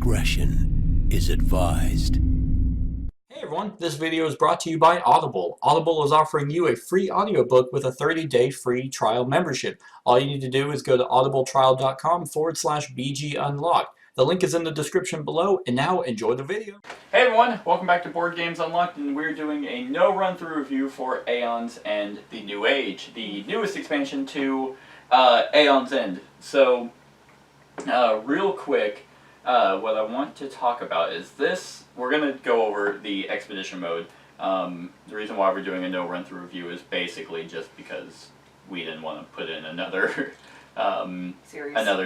discretion is advised. Hey everyone, this video is brought to you by Audible. Audible is offering you a free audiobook with a 30-day free trial membership. All you need to do is go to audibletrial.com/BGUnlocked. The link is in the description below, and now enjoy the video. Hey everyone, welcome back to Board Games Unlocked, and we're doing a no run-through review for Aeons End, the New Age, the newest expansion to Aeons End. So, real quick, what I want to talk about is this. We're going to go over the expedition mode. The reason why we're doing a no run-through review is basically just because we didn't want to put in another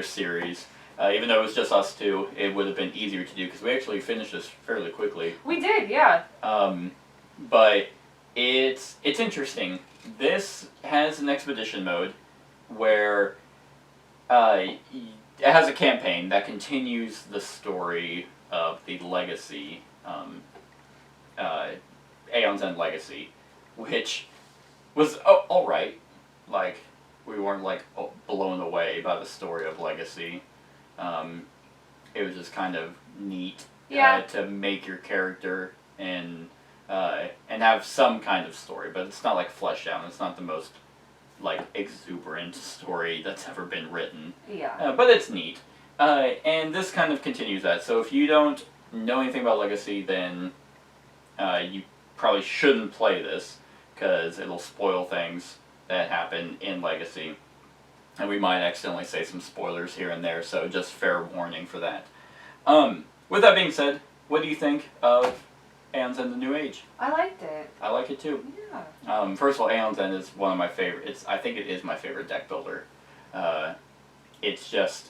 series. Even though it was just us two, it would have been easier to do because we actually finished this fairly quickly. We did, yeah. But it's interesting. This has an expedition mode where it has a campaign that continues the story of the Legacy, Aeons End Legacy, which was alright. Like, we weren't like blown away by the story of Legacy. It was just kind of neat to make your character and have some kind of story, but it's not like fleshed out. It's not the most like exuberant story that's ever been written. Yeah. But it's neat. And this kind of continues that. So if you don't know anything about Legacy, then you probably shouldn't play this because it'll spoil things that happen in Legacy. And we might accidentally say some spoilers here and there, so just fair warning for that. With that being said, what do you think of Aeons End the New Age? I liked it. I like it too. Yeah. First of all, Aeons End is one of my favorite. I think it is my favorite deck builder. It's just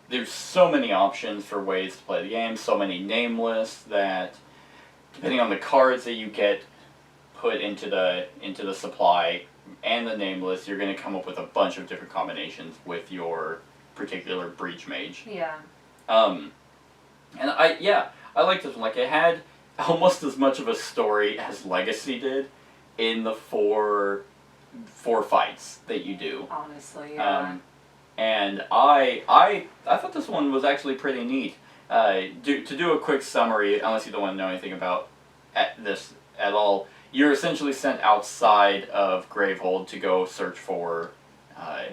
there's so many options for ways to play the game. So many Nameless that, depending on the cards that you get put into the supply and the Nameless, you're going to come up with a bunch of different combinations with your particular Breach Mage. Yeah. And I like this one. Like, it had almost as much of a story as Legacy did in the four fights that you do. Honestly, yeah. And I thought this one was actually pretty neat. To do a quick summary, unless you don't want to know anything about this at all, you're essentially sent outside of Gravehold to go search for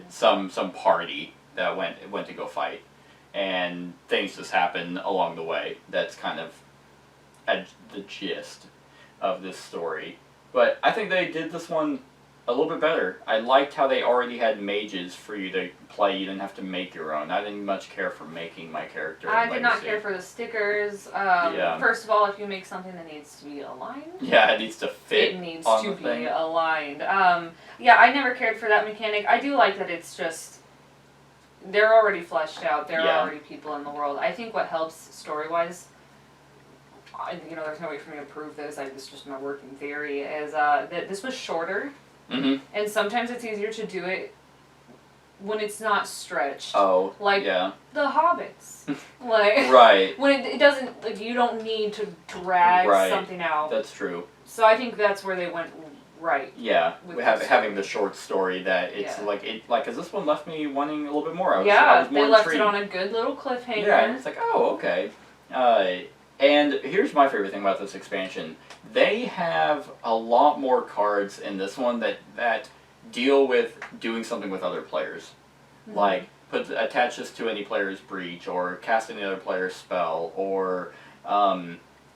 some party that went to go fight, and things just happen along the way. That's kind of the gist of this story. But I think they did this one a little bit better. I liked how they already had mages for you to play. You didn't have to make your own. I didn't much care for making my character. I did not care for the stickers. First of all, if you make something that needs to be aligned. Yeah, it needs to fit. It needs to be aligned. Yeah, I never cared for that mechanic. I do like that it's just, they're already fleshed out. There are already people in the world. I think what helps story-wise, there's no way for me to prove this, it's just my working theory, is that this was shorter. Mm-hmm. And sometimes it's easier to do it when it's not stretched. Oh, like yeah. The Hobbits. Like right. When it doesn't, like, you don't need to drag something out. That's true. So I think that's where they went right. Yeah, having the short story that it's because this one left me wanting a little bit more. I was more they left intrigued. it on a good little cliffhanger. Yeah, and it's like, oh, okay. And here's my favorite thing about this expansion. They have a lot more cards in this one that deal with doing something with other players. Mm-hmm. Like, attach this to any player's breach, or cast any other player's spell, or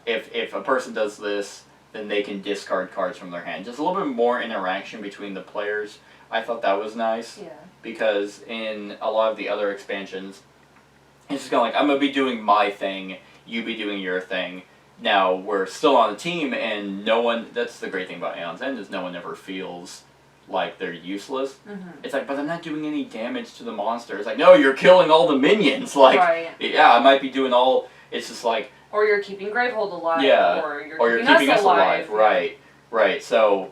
if a person does this, then they can discard cards from their hand. Just a little bit more interaction between the players. I thought that was nice. Yeah. Because in a lot of the other expansions, it's just kind of like, I'm going to be doing my thing, you be doing your thing. Now, we're still on a team, and no one, that's the great thing about Aeons End, is no one ever feels like they're useless. Mm-hmm. It's like, but I'm not doing any damage to the monster. It's like, no, you're killing all the minions. Like, yeah, I might be doing all, it's just like... Or you're keeping Gravehold alive. Yeah, or you're keeping us alive. Right. So,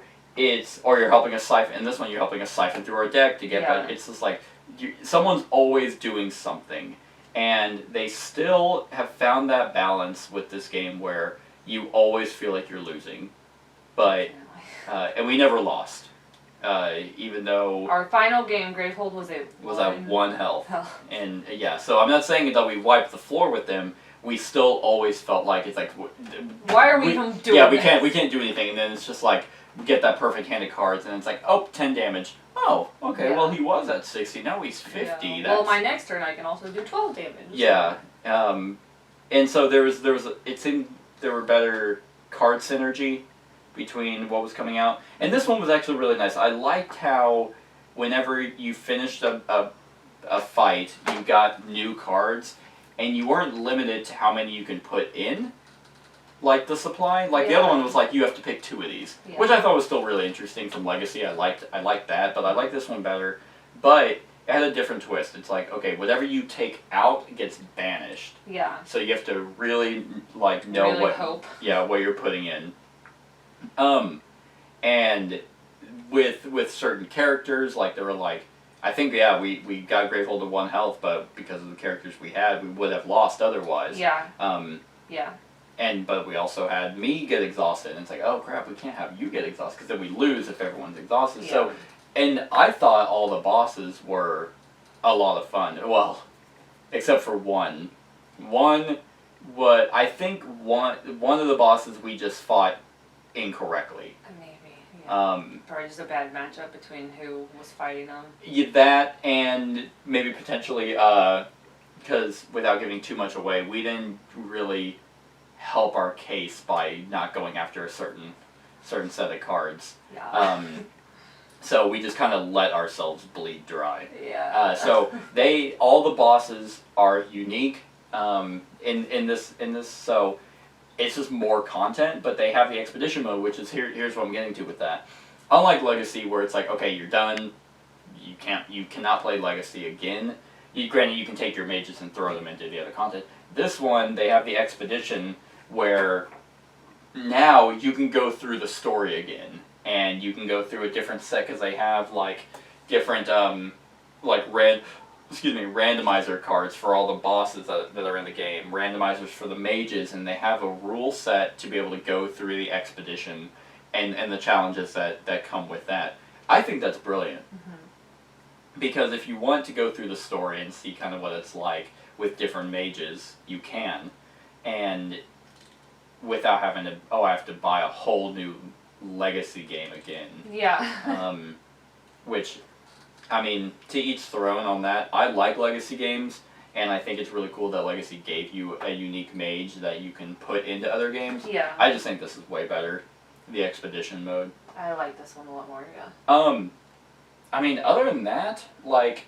or you're helping us siphon, in this one you're helping us siphon through our deck to get, but it's just like, someone's always doing something. And they still have found that balance with this game where you always feel like you're losing. But, and we never lost. Even though... Our final game, Gravehold, was at 1 health. And yeah, so I'm not saying that we wiped the floor with them, we still always felt like it's like, why are we even doing Yeah, this? we can't do anything, and then it's just like we get that perfect hand of cards, and it's like, oh, 10 damage. Oh, okay. Yeah. Well, he was at 60. Now he's 50. Yeah. That's... Well, my next turn I can also do 12 damage. Yeah. And so there were better card synergy between what was coming out, and this one was actually really nice. I liked how whenever you finished a fight, you got new cards, and you weren't limited to how many you can put in, like the supply. Like the other one was like you have to pick 2 of these, which I thought was still really interesting from Legacy. I liked that, but I like this one better. But it had a different twist. It's like, okay, whatever you take out gets banished. Yeah. So you have to really like know really hope. what you're putting in. And with certain characters, like there were like, I think we got Gravehold to 1 health, but because of the characters we had, we would have lost otherwise. Yeah. Yeah. But we also had me get exhausted, and it's like, oh crap, we can't have you get exhausted because then we lose if everyone's exhausted. Yeah. So, and I thought all the bosses were a lot of fun. Well, except for one. I think one of the bosses we just fought incorrectly. Maybe. Yeah. Yeah. Probably just a bad matchup between who was fighting them. That and maybe potentially because without giving too much away, we didn't really help our case by not going after a certain set of cards. Yeah. So we just kind of let ourselves bleed dry. Yeah. So all the bosses are unique in this. So it's just more content, but they have the expedition mode, which is here's what I'm getting to with that. Unlike Legacy, where it's like, okay, you're done. You cannot play Legacy again. Granted, you can take your mages and throw them into the other content. This one, they have the expedition where now you can go through the story again, and you can go through a different set because they have like different randomizer cards for all the bosses that are in the game, randomizers for the mages, and they have a rule set to be able to go through the expedition and the challenges that come with that. I think that's brilliant. Mm-hmm. Because if you want to go through the story and see kind of what it's like with different mages, you can. And without having to, I have to buy a whole new Legacy game again. Yeah. Which, I mean, to each their own on that. I like Legacy games, and I think it's really cool that Legacy gave you a unique mage that you can put into other games. Yeah. I just think this is way better, the expedition mode. I like this one a lot more, yeah. I mean, other than that, like...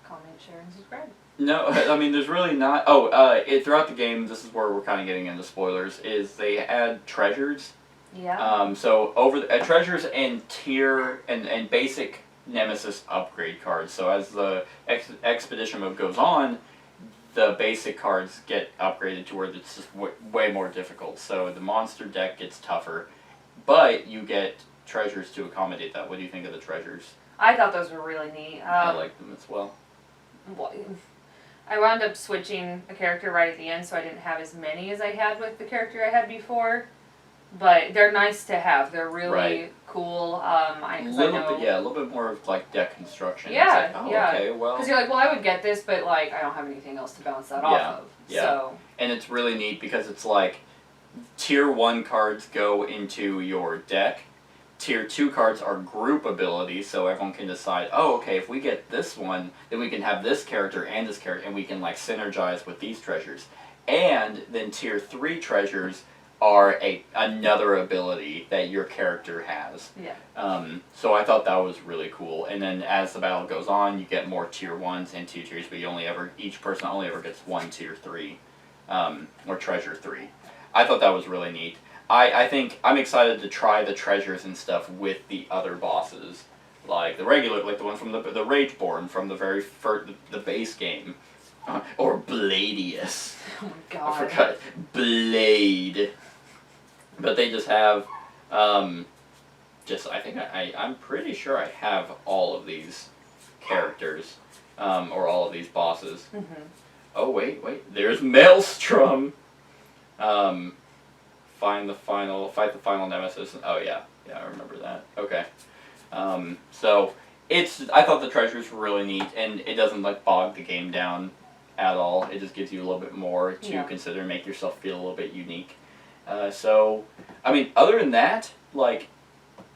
Comment, share, and subscribe. No, I mean, there's really not... throughout the game, this is where we're kind of getting into spoilers, is they add treasures. Yeah. So, treasures and tier and basic Nemesis upgrade cards. So as the expedition mode goes on, the basic cards get upgraded to where it's just way more difficult. So the monster deck gets tougher, but you get treasures to accommodate that. What do you think of the treasures? I thought those were really neat. I like them as well. I wound up switching a character right at the end, so I didn't have as many as I had with the character I had before. But they're nice to have. They're really cool. A little bit more of like deck construction. Yeah, it's like, yeah. Okay, well. Because you're like, well, I would get this, but like, I don't have anything else to bounce that off of. Yeah. So. And it's really neat because it's like, tier 1 cards go into your deck. Tier 2 cards are group abilities, so everyone can decide, if we get this one, then we can have this character, and we can like synergize with these treasures. And then tier 3 treasures are another ability that your character has. Yeah. So I thought that was really cool. And then as the battle goes on, you get more tier 1s and 2 tiers, but each person only ever gets 1 tier 3, or treasure 3. I thought that was really neat. I think I'm excited to try the treasures and stuff with the other bosses, like the regular, like the one from the Rageborn from the very first, the base game, or Bladius. Oh my god. I forgot Blade. But they just have, I'm pretty sure I have all of these characters, or all of these bosses. Mm-hmm. Oh wait, there's Maelstrom. Fight the final Nemesis. Oh yeah, I remember that. Okay. So I thought the treasures were really neat, and it doesn't like bog the game down at all. It just gives you a little bit more to consider and make yourself feel a little bit unique. So, I mean, other than that, like,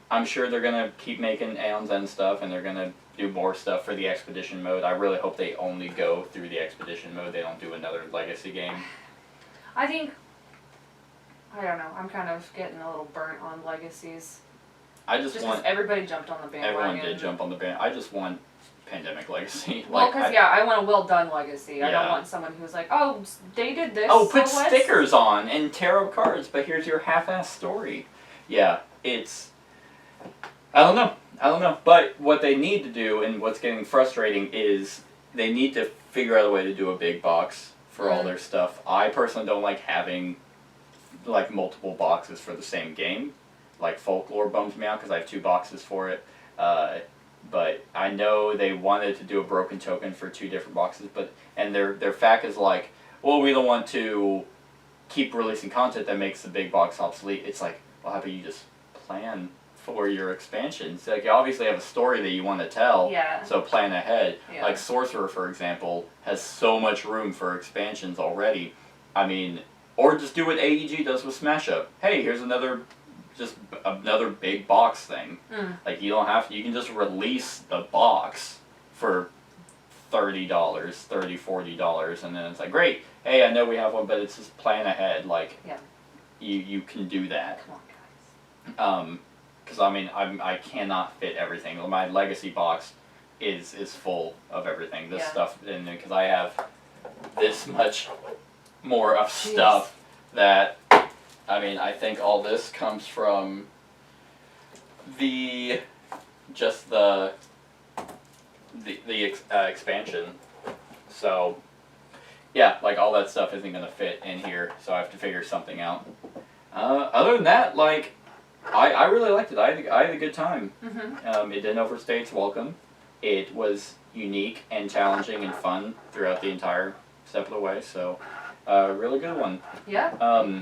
I'm sure they're going to keep making Aeons End stuff, and they're going to do more stuff for the Expedition mode. I really hope they only go through the Expedition mode. They don't do another Legacy game. I think, I don't know, I'm kind of getting a little burnt on Legacies. Just because everybody jumped on the bandwagon. Everyone did jump on the bandwagon. I just want Pandemic Legacy. Well, because, I want a well-done Legacy. Yeah. I don't want someone who's like, oh, they did this, oh, put stickers on and tarot cards, but here's your half-ass story. Yeah, it's... I don't know. But what they need to do, and what's getting frustrating, is they need to figure out a way to do a big box for all their stuff. I personally don't like having, like, multiple boxes for the same game. Like, Folklore bums me out because I have 2 boxes for it. But I know they wanted to do a broken token for 2 different boxes, and their fact is like, well, we don't want to keep releasing content that makes the big box obsolete. It's like, well, how about you just plan for your expansions? Like, you obviously have a story that you want to tell, so plan ahead. Yeah. Like Sorcerer, for example, has so much room for expansions already. I mean, or just do what AEG does with Smash Up. Hey, here's another big box thing. Like, you don't have to, you can just release the box for $30, $40, and then it's like, great, hey, I know we have one, but it's just plan ahead. Like, you can do that. Come on, guys. Because, I mean, I cannot fit everything. My Legacy box is full of everything. This stuff, and because I have this much more of stuff that, I mean, I think all this comes from the expansion. So, yeah, like, all that stuff isn't going to fit in here, so I have to figure something out. Other than that, like, I really liked it. I had a good time. It didn't overstay its welcome. It was unique and challenging and fun throughout the entire step of the way, so really good one. Yeah.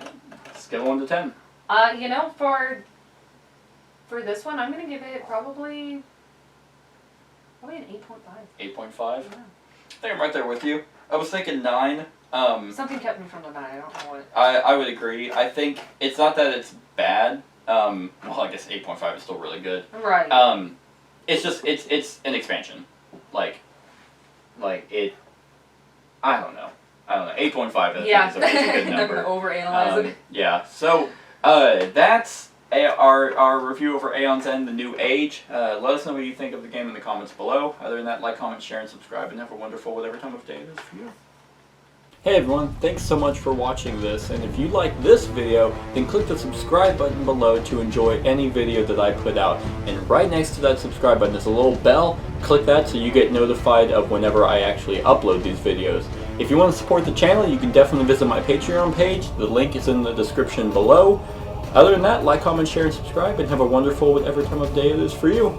Scale 1 to 10. You know, for this one, I'm gonna give it probably an 8.5. 8.5. Yeah. I think I'm right there with you. I was thinking 9. Something kept me from the 9. I don't know what. I would agree. I think it's not that it's bad. Well, I guess 8.5 is still really good. Right. It's just it's an expansion. Like it. I don't know. 8.5 I think is a good number. Overanalyze it. Yeah. So that's our review over Aeons End, The New Age. Let us know what you think of the game in the comments below. Other than that, like, comment, share, and subscribe, and have a wonderful whatever time of day it is for you. Hey everyone, thanks so much for watching this, and if you like this video, then click the subscribe button below to enjoy any video that I put out. And right next to that subscribe button is a little bell. Click that so you get notified of whenever I actually upload these videos. If you want to support the channel, you can definitely visit my Patreon page. The link is in the description below. Other than that, like, comment, share, and subscribe, and have a wonderful whatever time of day it is for you.